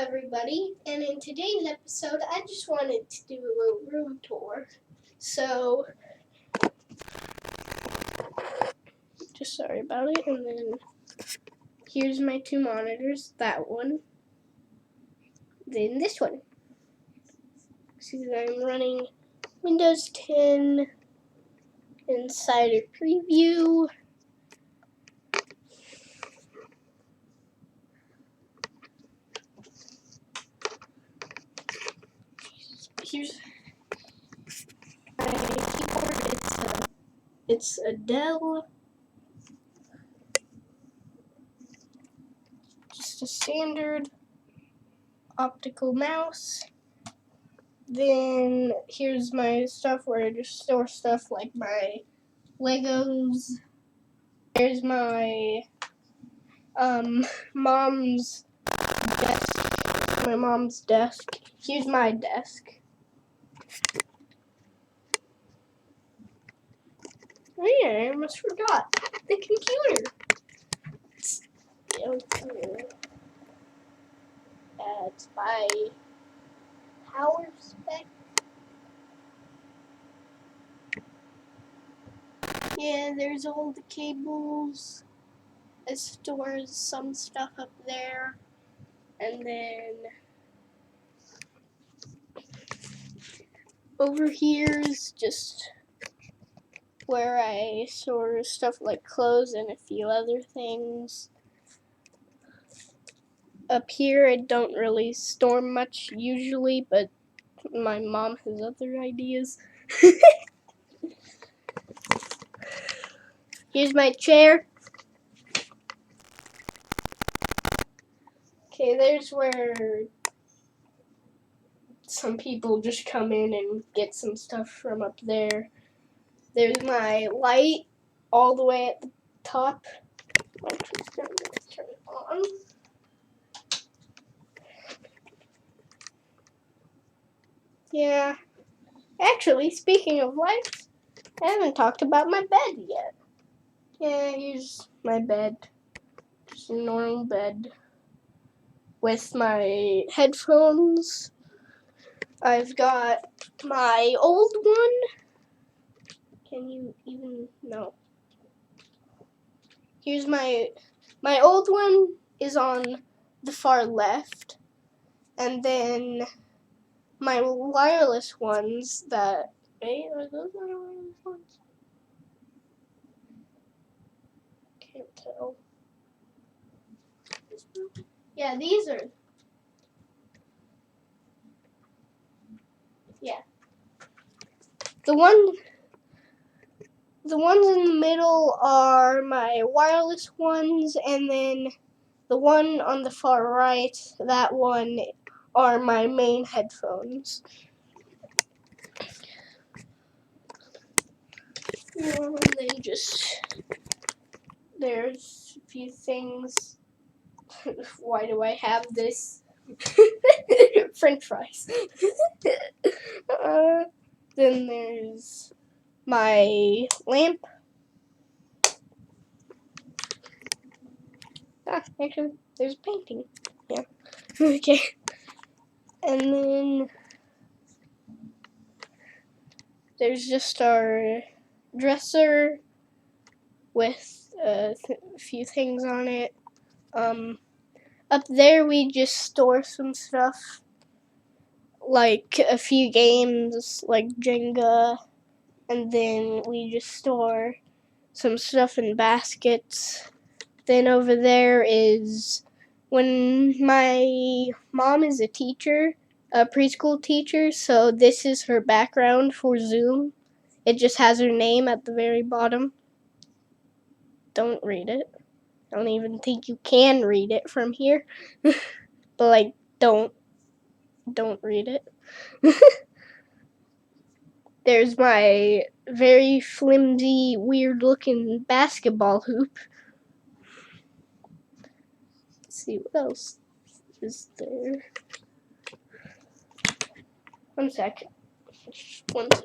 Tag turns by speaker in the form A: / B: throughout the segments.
A: everybody, and in today's episode I just wanted to do a little room tour. So, just sorry about it, and then here's my two monitors, that one, then this one. See that I'm running Windows 10 Insider Preview. Here's my keyboard. It's a Dell, just a standard optical mouse. Then here's my stuff where I just store stuff like my Legos. There's my mom's desk. My mom's desk. Here's my desk. Oh yeah, I almost forgot. The computer. It's by Power Spec. Yeah, there's all the cables. It stores some stuff up there. And then over here is just where I store stuff like clothes and a few other things. Up here I don't really store much usually, but my mom has other ideas. Here's my chair. Okay, there's where some people just come in and get some stuff from up there. There's my light all the way at the top. I'm just gonna turn it on. Yeah. Actually, speaking of lights, I haven't talked about my bed yet. Yeah, here's my bed. Just a normal bed. With my headphones. I've got my old one. Can you even, no. Here's my old one is on the far left. And then my wireless ones that, hey, are those my wireless ones? Can't tell. Yeah, these are. Yeah. The ones in the middle are my wireless ones, and then the one on the far right, that one, are my main headphones. And then there's a few things. Why do I have this? French fries. Then there's my lamp. Actually, there's a painting. Yeah. Okay. And then there's just our dresser with a few things on it. Up there we just store some stuff, like a few games, like Jenga, and then we just store some stuff in baskets. Then over there is, when my mom is a teacher, a preschool teacher, so this is her background for Zoom. It just has her name at the very bottom. Don't read it. I don't even think you can read it from here. But like, don't read it. There's my very flimsy, weird looking basketball hoop. Let's see what else is there. One sec. One sec.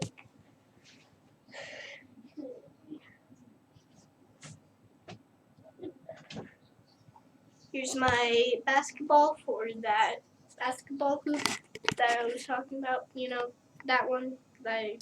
A: Here's my basketball for that basketball hoop that I was talking about. You know, that one that I